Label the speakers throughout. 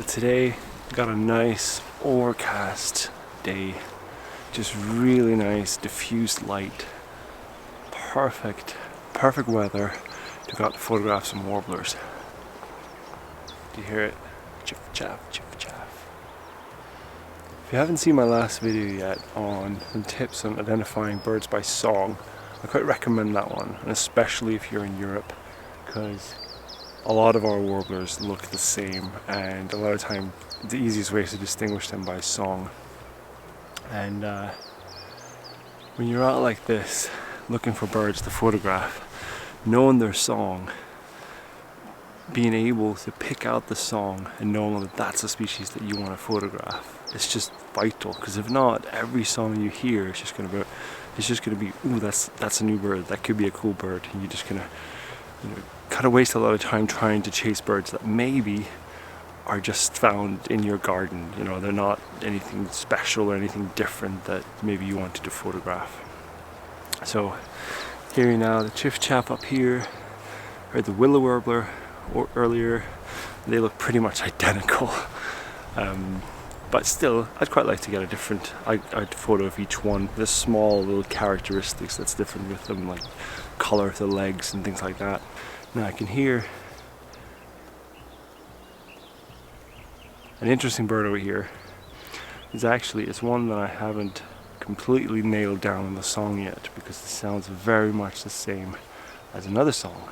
Speaker 1: So today got a nice overcast day, just really nice diffused light, perfect weather to go out to photograph some warblers. Do you hear it? Chiff chaff, chiff chaff. If you haven't seen my last video yet on some tips on identifying birds by song, I quite recommend that one, and especially if you're in Europe, because a lot of our warblers look the same, and a lot of time the easiest way is to distinguish them by song. And when you're out like this looking for birds to photograph, knowing their song, being able to pick out the song and knowing that that's a species that you want to photograph, it's just vital. Because if not, every song you hear is just going to be, ooh, that's a new bird, that could be a cool bird, and you're just gonna, kind of waste a lot of time trying to chase birds that maybe are just found in your garden. They're not anything special or anything different that maybe you wanted to photograph. So here now, the chiff chaff up here, heard the willow warbler earlier. They look pretty much identical, but still I'd quite like to get a different photo of each one. There's small little characteristics that's different with them, like color of the legs and things like that. Now I can hear an interesting bird over here. It's one that I haven't completely nailed down in the song yet, because it sounds very much the same as another song.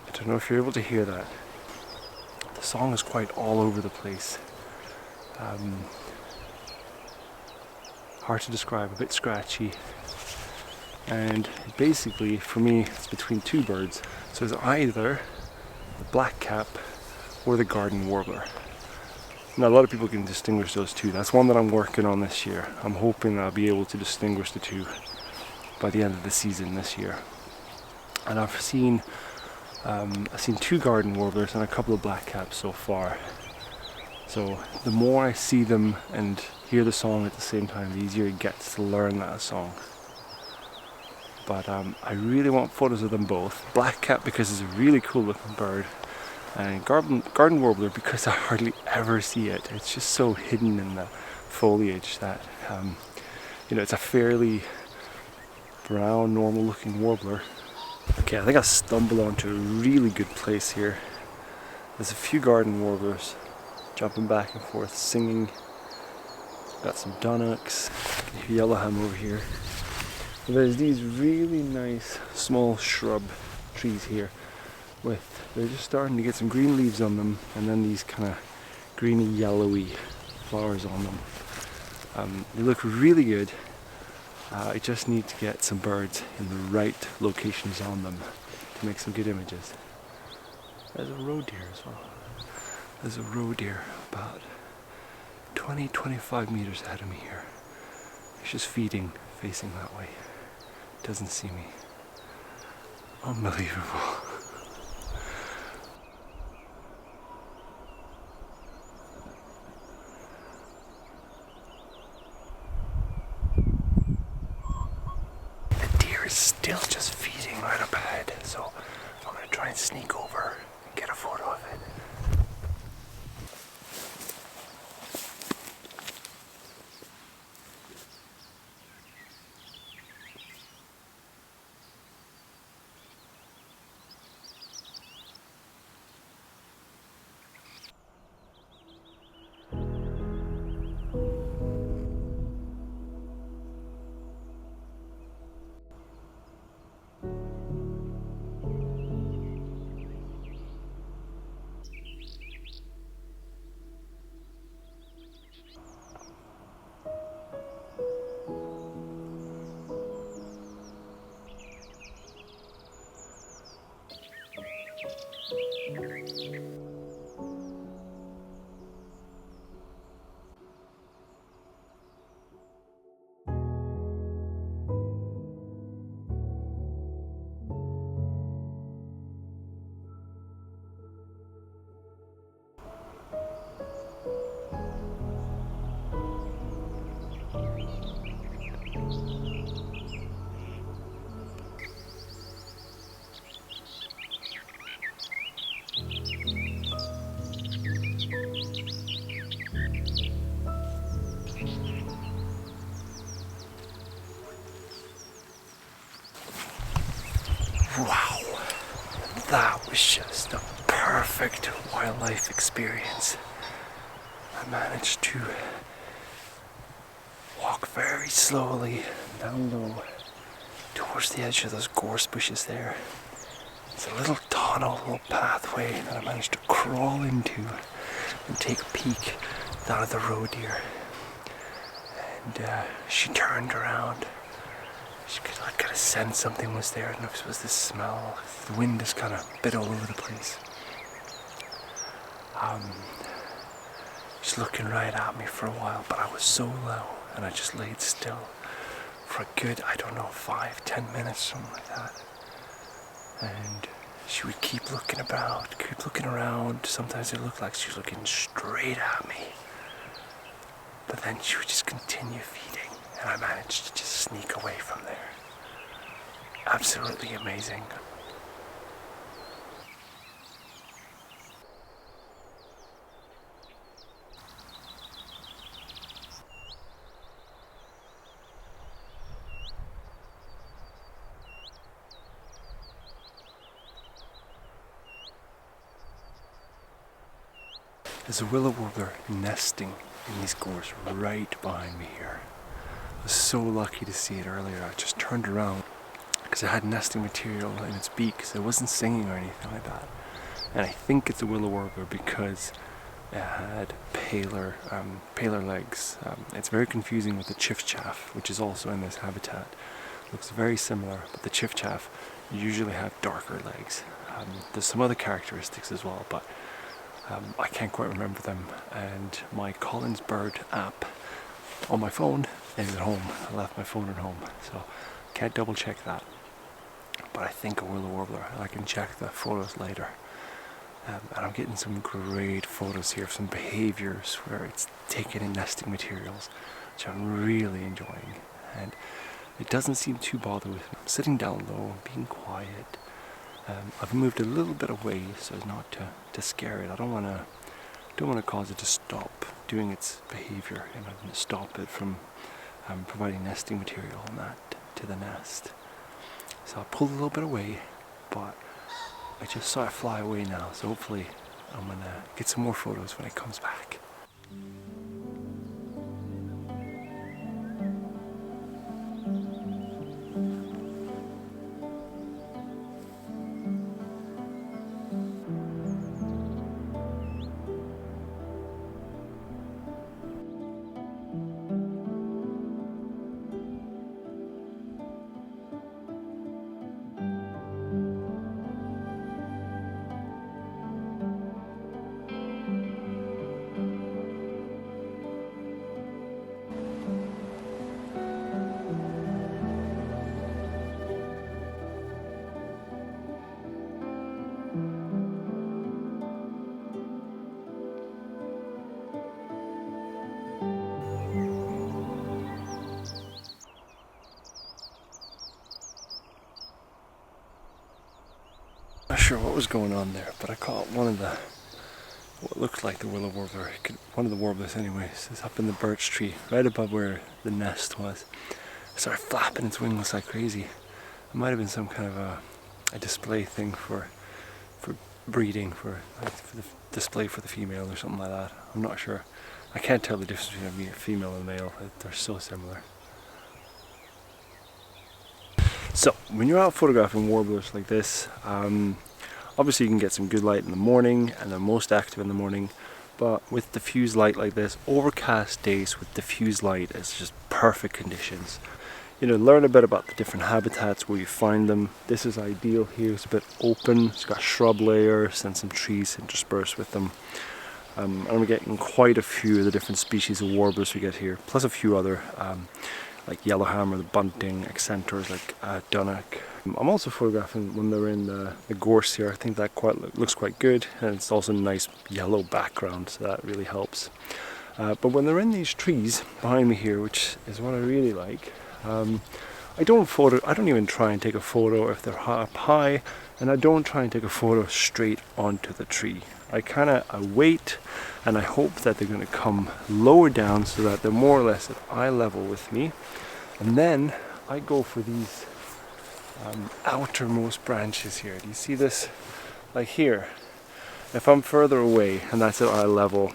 Speaker 1: I don't know if you're able to hear that. The song is quite all over the place. Hard to describe, a bit scratchy. And basically, for me, it's between two birds. So it's either the blackcap or the garden warbler. Now, a lot of people can distinguish those two. That's one that I'm working on this year. I'm hoping I'll be able to distinguish the two by the end of the season this year. And I've seen two garden warblers and a couple of blackcaps so far. So the more I see them and hear the song at the same time, the easier it gets to learn that song. But I really want photos of them both. Blackcap because it's a really cool looking bird, and garden warbler because I hardly ever see it. It's just so hidden in the foliage that it's a fairly brown, normal looking warbler. Okay, I think I stumbled onto a really good place here. There's a few garden warblers jumping back and forth, singing. Got some dunnocks, yellowham over here. And there's these really nice small shrub trees here they're just starting to get some green leaves on them, and then these kind of greeny yellowy flowers on them. They look really good. I just need to get some birds in the right locations on them to make some good images. There's a roe deer as well. There's a roe deer about 20-25 meters ahead of me here. He's just feeding, facing that way. Doesn't see me. Unbelievable. Still just feeding right up ahead, so I'm going to try and sneak over and get a photo of it. that was just a perfect wildlife experience. I managed to walk very slowly down low towards the edge of those gorse bushes there. It's a little tunnel, little pathway that I managed to crawl into and take a peek down at the roe deer. And she turned around. I could have sensed something was there. I don't know if it was the smell. The wind is kind of a bit all over the place. She's looking right at me for a while, but I was so low and I just laid still for a good, I don't know, 5-10 minutes, something like that. And she would keep looking about, keep looking around. Sometimes it looked like she was looking straight at me. But then she would just continue feeding, and I managed to just sneak away from there. Absolutely amazing. There's a willow warbler nesting in these gorse right behind me here. I was so lucky to see it earlier. I just turned around because it had nesting material in its beak, so it wasn't singing or anything like that. And I think it's a willow warbler because it had paler legs. It's very confusing with the chiffchaff, which is also in this habitat. Looks very similar, but the chiffchaff usually have darker legs. There's some other characteristics as well, but I can't quite remember them. And my Collins Bird app on my phone is at home. I left my phone at home, so can't double check that. But I think a willow warbler. I can check the photos later. And I'm getting some great photos here of some behaviors where it's taken in nesting materials, which I'm really enjoying. And it doesn't seem too bothered with me. I'm sitting down low, being quiet. I've moved a little bit away so as not to scare it. I don't want to cause it to stop doing its behavior, and I'm going to stop it from providing nesting material and that to the nest. So I pulled a little bit away, but I just saw it fly away now. So hopefully I'm going to get some more photos when it comes back. Not sure what was going on there, but I caught one of the, what looked like the willow warbler, one of the warblers anyways, is up in the birch tree, right above where the nest was. It started flapping its wings like crazy. It might have been some kind of a display thing for breeding, for the display for the female or something like that. I'm not sure. I can't tell the difference between a female and a male. They're so similar. So, when you're out photographing warblers like this, obviously you can get some good light in the morning, and they're most active in the morning, but with diffuse light like this, overcast days with diffuse light is just perfect conditions. You know, learn a bit about the different habitats where you find them. This is ideal here, it's a bit open, it's got shrub layers and some trees interspersed with them. And we're getting quite a few of the different species of warblers we get here, plus a few other like yellowhammer, the bunting, accentors like dunnock. I'm also photographing when they're in the gorse here. I think that looks quite good, and it's also a nice yellow background, so that really helps. But when they're in these trees behind me here, which is what I really like, I don't even try and take a photo if they're up high, and I don't try and take a photo straight onto the tree. I wait and I hope that they're going to come lower down so that they're more or less at eye level with me, and then I go for these outermost branches here. Do you see this like here, if I'm further away and that's at eye level,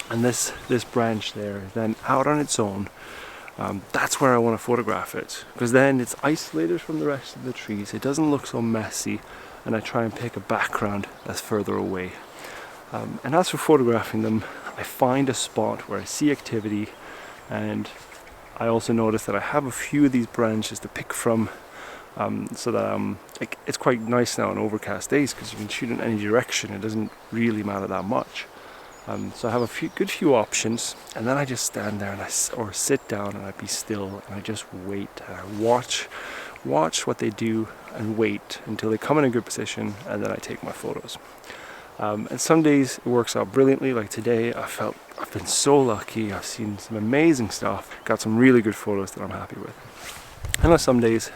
Speaker 1: and this branch there, then out on its own, that's where I want to photograph it, because then it's isolated from the rest of the trees, it doesn't look so messy, and I try and pick a background that's further away. And as for photographing them, I find a spot where I see activity, and I also notice that I have a few of these branches to pick from, so that it's quite nice now on overcast days because you can shoot in any direction, it doesn't really matter that much. So I have a good few options, and then I just stand there and or sit down and I be still and I just wait and I watch what they do and wait until they come in a good position, and then I take my photos. And some days it works out brilliantly, like today. I've been so lucky, I've seen some amazing stuff, got some really good photos that I'm happy with. And some days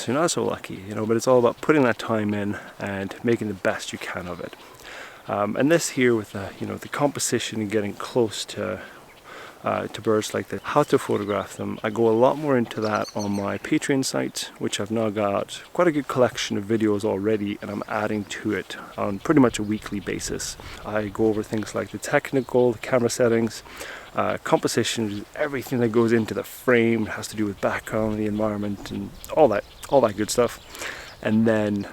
Speaker 1: you're not so lucky, you know, but it's all about putting that time in and making the best you can of it. And this here with the composition and getting close to birds like this, how to photograph them, I go a lot more into that on my Patreon site, which I've now got quite a good collection of videos already, and I'm adding to it on pretty much a weekly basis. I go over things like the camera settings, composition, everything that goes into the frame. It has to do with background, the environment, and all that good stuff. And then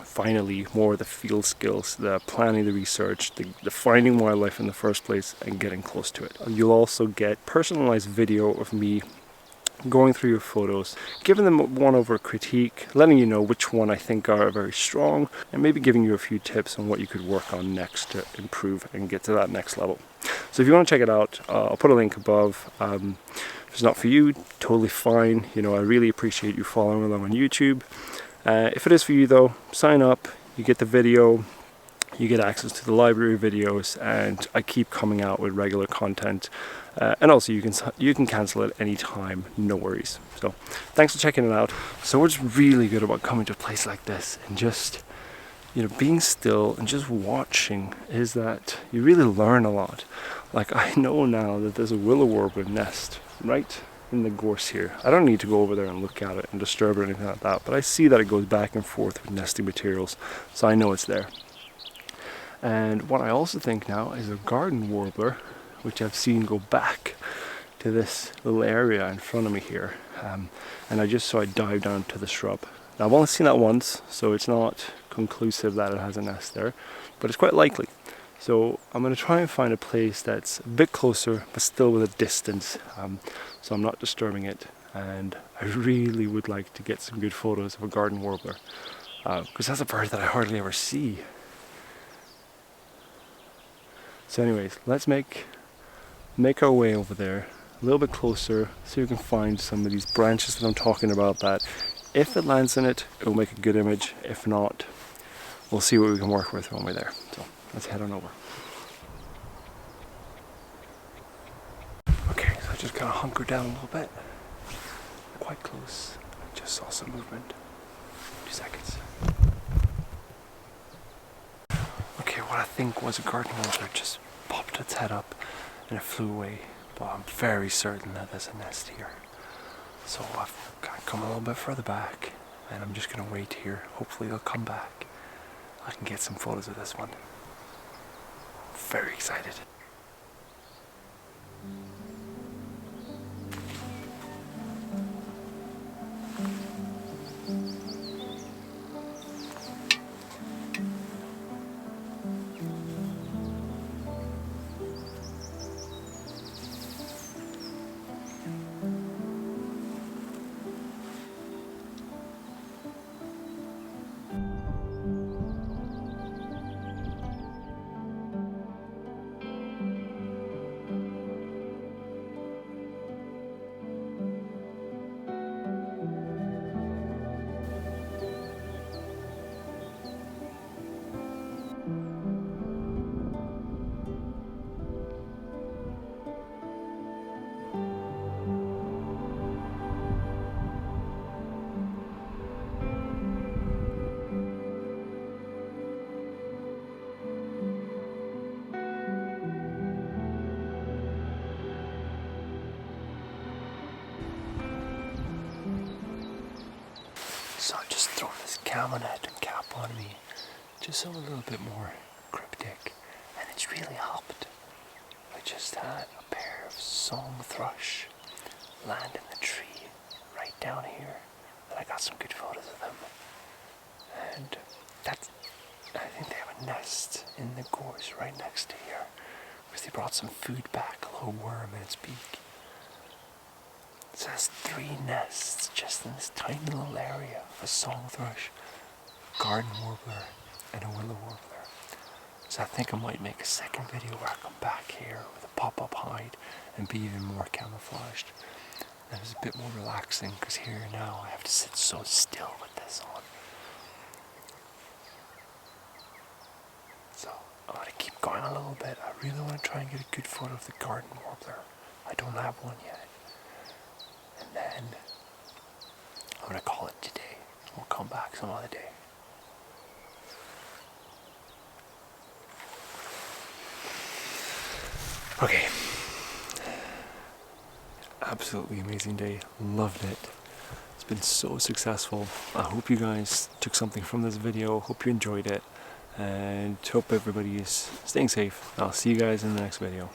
Speaker 1: finally, more of the field skills, the planning, the research, the finding wildlife in the first place and getting close to it. You'll also get personalized video of me going through your photos, giving them one over critique, letting you know which one I think are very strong, and maybe giving you a few tips on what you could work on next to improve and get to that next level. So if you want to check it out, I'll put a link above. If it's not for you, totally fine. You know, I really appreciate you following along on YouTube. If it is for you though, sign up, you get the video, you get access to the library videos, and I keep coming out with regular content. And also you can cancel it anytime, no worries. So thanks for checking it out. So what's really good about coming to a place like this and just, you know, being still and just watching is that you really learn a lot. Like, I know now that there's a willow warbler nest right in the gorse here. I don't need to go over there and look at it and disturb it or anything like that, but I see that it goes back and forth with nesting materials, so I know it's there. And what I also think now is a garden warbler, which I've seen go back to this little area in front of me here, and I dive down to the shrub. Now I've only seen that once, so it's not conclusive that it has a nest there, but it's quite likely. So I'm going to try and find a place that's a bit closer but still with a distance, so I'm not disturbing it. And I really would like to get some good photos of a garden warbler, because that's a bird that I hardly ever see. So anyways, let's make our way over there a little bit closer so you can find some of these branches that I'm talking about, that if it lands in it, it will make a good image. If not, we'll see what we can work with when we're there. So let's head on over. Okay, so I just gotta hunker down a little bit. Quite close. I just saw some movement. 2 seconds. Okay, what I think was a garden warbler just popped its head up and it flew away. But I'm very certain that there's a nest here. So I've got to come a little bit further back, and I'm just gonna wait here. Hopefully they'll come back. I can get some photos of this one. Very excited. So I'm just throwing this camera net and cap up on me, just so a little bit more cryptic, and it's really helped. I just had a pair of song thrush land in the tree right down here, and I got some good photos of them. And I think they have a nest in the gorse right next to here, because they brought some food back, a little worm in its beak. So there's 3 nests just in this tiny little area of a song thrush, garden warbler, and a willow warbler. So I think I might make a second video where I come back here with a pop-up hide and be even more camouflaged. And it's a bit more relaxing, because here now I have to sit so still with this on. So I'm going to keep going a little bit. I really want to try and get a good photo of the garden warbler. I don't have one yet. And then I'm going to call it today. We'll come back some other day. Okay. Absolutely amazing day. Loved it. It's been so successful. I hope you guys took something from this video. Hope you enjoyed it. And hope everybody is staying safe. I'll see you guys in the next video.